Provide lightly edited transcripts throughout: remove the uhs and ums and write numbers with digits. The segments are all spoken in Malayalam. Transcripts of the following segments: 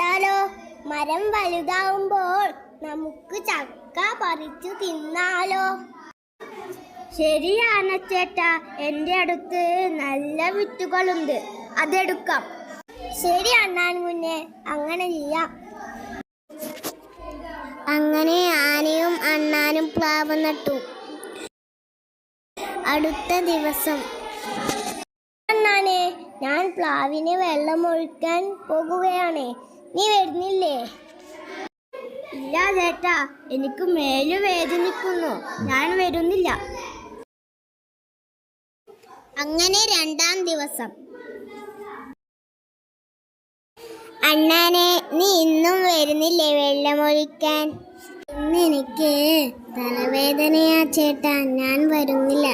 പോയാലോ? മരം വലുതാവുമ്പോൾ നമുക്ക് ചക്ക പറിച്ചു തിന്നാലോ? ശരിയാണ് ചേട്ടാ, എൻ്റെ അടുത്ത് നല്ല വിത്തുകളുണ്ട്, അതെടുക്കാം. ശരി അണ്ണാൻ കുഞ്ഞെ, അങ്ങനെ ചെയ്യാം. അങ്ങനെ ആനയും അണ്ണാനും പ്ലാവ് നട്ടു. അടുത്ത ദിവസം, അണ്ണാനെ, ഞാൻ പ്ലാവിന് വെള്ളമൊഴിക്കാൻ പോകുകയാണ്, നീ വരുന്നില്ലേ? ഇല്ല ചേട്ടാ, എനിക്ക് മേല് വേദനിക്കുന്നു, ഞാൻ വരുന്നില്ല. അങ്ങനെ രണ്ടാം ദിവസം, അണ്ണാനെ, നീ ഇന്നും വരുന്നില്ലേ വെള്ളമൊഴിക്കാൻ? ഇന്ന് എനിക്ക് തലവേദനയാ ചേട്ടാ, ഞാൻ വരുന്നില്ല.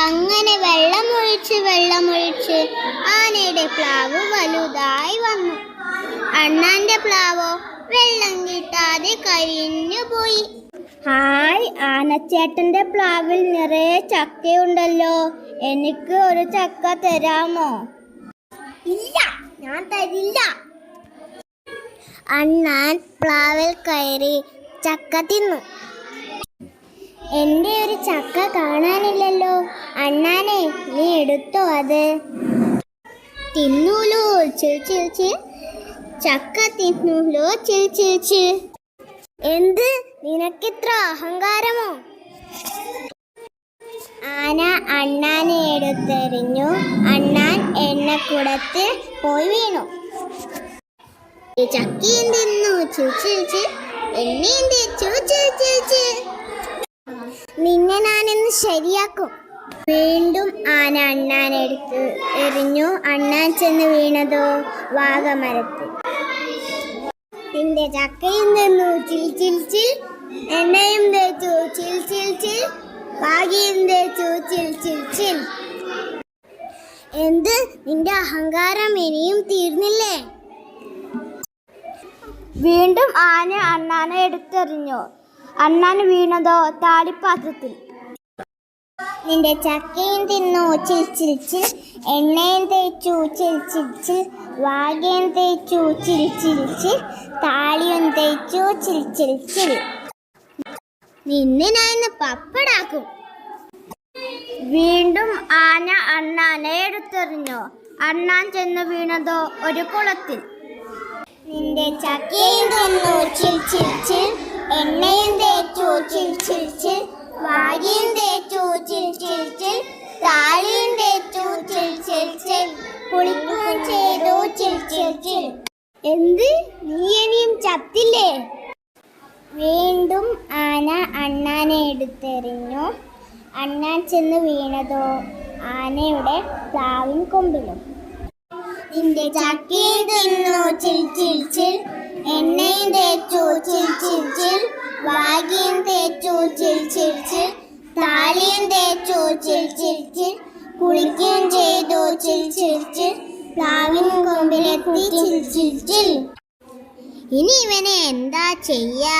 അങ്ങനെ വെള്ളമൊഴിച്ച് ആനയുടെ പ്ലാവ് വലുതായി വന്നു. അണ്ണാന്റെ പ്ലാവോ വെള്ളം കിട്ടാതെ കരിഞ്ഞു പോയി. ഹായ്, ആനച്ചേട്ടന്റെ പ്ലാവിൽ നിറയെ ചക്കയുണ്ടല്ലോ, എനിക്ക് ഒരു ചക്ക തരാമോ? ഇല്ല, ഞാൻ തരില്ല. അണ്ണാൻ പ്ലാവിൽ കയറി ചക്ക തിന്നു. എൻ്റെ ഒരു ചക്ക കാണാനില്ലല്ലോ, അണ്ണാനെ, നീ എടുത്തോ അത്. തിന്നൂലോ ചിൽ, ചക്ക തിന്നൂലോ ചിൽ. എന്ത്, നിനക്കിത്ര അഹങ്കാരമോ? ആന അണ്ണാനെ എടുത്തെറിഞ്ഞു. അണ്ണാൻ എണ്ണക്കുടത്തിൽ പോയി വീണു. ചക്കയും തിന്നു ചിൽ, എണ്ണയും തേച്ചു ചിൽ. നിന്നെ ഞാനിന്ന് ശരിയാക്കും. വീണ്ടും ആന അണ്ണാനെടുത്ത് എറിഞ്ഞു. അണ്ണാൻ ചെന്ന് വീണതോ വാഗമരത്തിൽ. നിന്റെ ചക്കയും തിന്നു ചിൽ, എണ്ണയും തേച്ചു ചിൽ, വാഗയും തേച്ചു ചിൽ. എന്ത്, നിന്റെ അഹങ്കാരം ഇനിയും തീർന്നില്ലേ? വീണ്ടും ആന അണ്ണാനെ എടുത്തെറിഞ്ഞു. അണ്ണാൻ വീണതോ താളിപ്പാത്രത്തിൽ. നിന്റെ ചക്കയും തിന്നു ചിൽ, എണ്ണയും തേച്ചു ചിൽ, വാഗയും തേച്ചു ചിൽ, താളിയും തേച്ചു ചിൽ. നിന്നെ ഞാൻ പപ്പടാക്കും. വീണ്ടും ആന അണ്ണാനെ എടുത്തെറിഞ്ഞു. അണ്ണാൻ ചെന്ന് വീണതോ ഒരു കുളത്തിൽ. നിന്റെ ചക്കയും തിന്നു ചിൽ, എണ്ണയും തേച്ചു ചിൽ, വാഗയും തേച്ചു ചിൽ, താളിയും തേച്ചു ചിൽ, കുളിക്കുകയും ചെയ്തു ചിൽ. എന്ത്, നീ ഇനിയും ചത്തില്ലേ? വീണ്ടും ആന അണ്ണാനെ എടുത്തെറിഞ്ഞു. അണ്ണാൻ ചെന്ന് വീണതോ ആനയുടെ പ്ലാവിൻ കൊമ്പിലും. നിന്റെ ചക്കയും തിന്നു ചിൽ, എണ്ണയും തേച്ചു ചിൽ, വാഗയും തേച്ചു ചിൽ, താളിയും തേച്ചു ചിൽ, കുളിക്കുകയും ചെയ്തു ചിൽ, പ്ലാവിൻ കൊമ്പിലെത്തി ചിൽ. ഇനി ഇവനെ എന്താ ചെയ്യാ?